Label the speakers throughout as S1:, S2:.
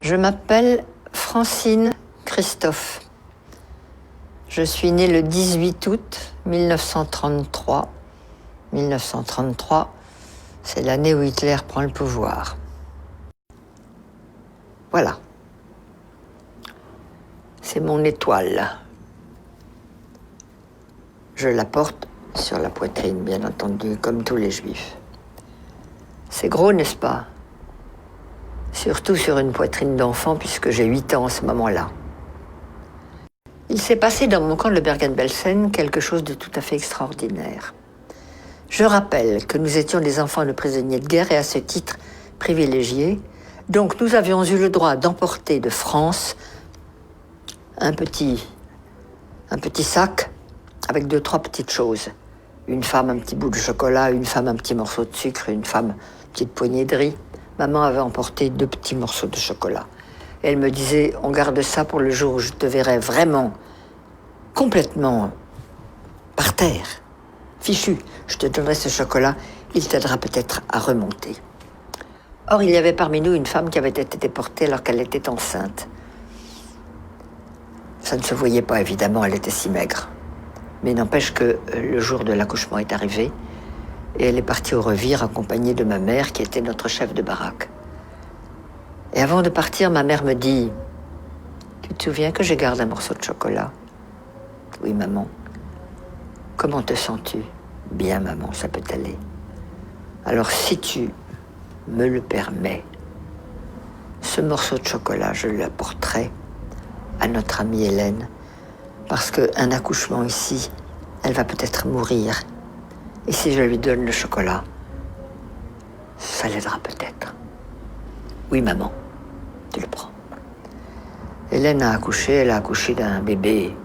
S1: Je m'appelle Francine Christophe. Je suis née le 18 août 1933. 1933, c'est l'année où Hitler prend le pouvoir. Voilà. C'est mon étoile. Je la porte sur la poitrine, bien entendu, comme tous les juifs. C'est gros, n'est-ce pas? Surtout sur une poitrine d'enfant, puisque j'ai 8 ans en ce moment-là. Il s'est passé dans mon camp de Bergen-Belsen quelque chose de tout à fait extraordinaire. Je rappelle que nous étions des enfants de prisonniers de guerre et à ce titre privilégiés. Donc nous avions eu le droit d'emporter de France un petit sac avec 2-3 petites choses. Une femme, un petit bout de chocolat, une femme, un petit morceau de sucre, une femme, une petite poignée de riz. Maman avait emporté 2 petits morceaux de chocolat. Et elle me disait, on garde ça pour le jour où je te verrai vraiment, complètement par terre, fichu. Je te donnerai ce chocolat, il t'aidera peut-être à remonter. Or, il y avait parmi nous une femme qui avait été déportée alors qu'elle était enceinte. Ça ne se voyait pas, évidemment, elle était si maigre. Mais n'empêche que le jour de l'accouchement est arrivé et elle est partie au revire accompagnée de ma mère qui était notre chef de baraque. Et avant de partir, ma mère me dit « Tu te souviens que je garde un morceau de chocolat ?»« Oui, maman. »« Comment te sens-tu ?»« Bien, maman, ça peut aller. »« Alors, si tu me le permets, ce morceau de chocolat, je l'apporterai à notre amie Hélène, parce qu'un accouchement ici, elle va peut-être mourir. Et si je lui donne le chocolat, ça l'aidera peut-être. » « Oui, maman, tu le prends. » Hélène a accouché, elle a accouché d'un bébé,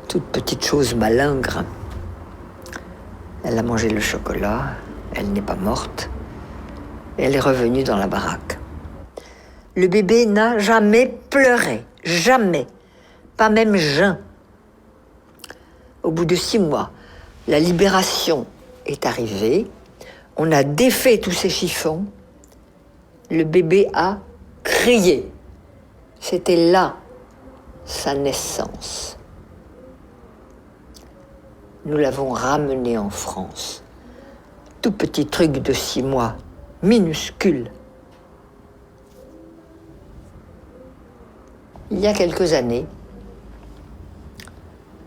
S1: toute petite chose malingre. Elle a mangé le chocolat, elle n'est pas morte, et elle est revenue dans la baraque. Le bébé n'a jamais pleuré, jamais, pas même Jeun. Au bout de 6 mois, la libération est arrivée, on a défait tous ces chiffons, le bébé a crié. C'était là sa naissance. Nous l'avons ramené en France. Tout petit truc de 6 mois, minuscule. Il y a quelques années,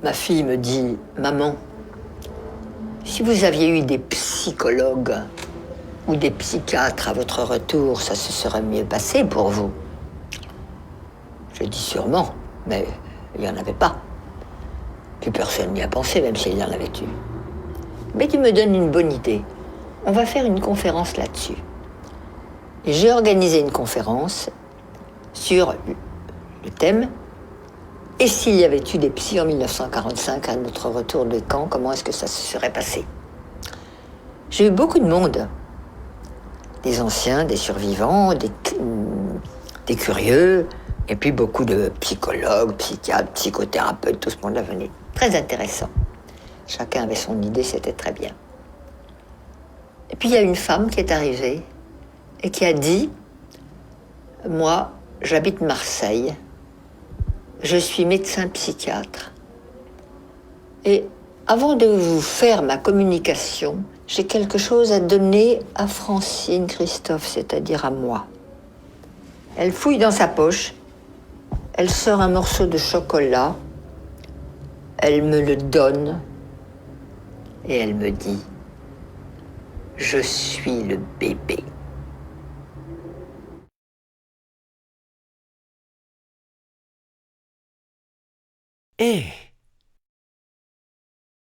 S1: ma fille me dit « Maman, si vous aviez eu des psychologues ou des psychiatres à votre retour, ça se serait mieux passé pour vous. » Je dis sûrement, mais il n'y en avait pas. Puis personne n'y a pensé, même s'il y en avait eu. Mais tu me donnes une bonne idée. On va faire une conférence là-dessus. Et j'ai organisé une conférence sur le thème « Et s'il y avait eu des psys en 1945 à notre retour de camp, comment est-ce que ça se serait passé ?» J'ai eu beaucoup de monde. Des anciens, des survivants, des curieux, et puis beaucoup de psychologues, psychiatres, psychothérapeutes, tout ce monde-là venait. Très intéressant. Chacun avait son idée, c'était très bien. Et puis il y a une femme qui est arrivée et qui a dit « Moi, j'habite Marseille, je suis médecin psychiatre. Et avant de vous faire ma communication, j'ai quelque chose à donner à Francine Christophe, c'est-à-dire à moi. » Elle fouille dans sa poche, elle sort un morceau de chocolat, elle me le donne et elle me dit « Je suis le bébé. »
S2: Eh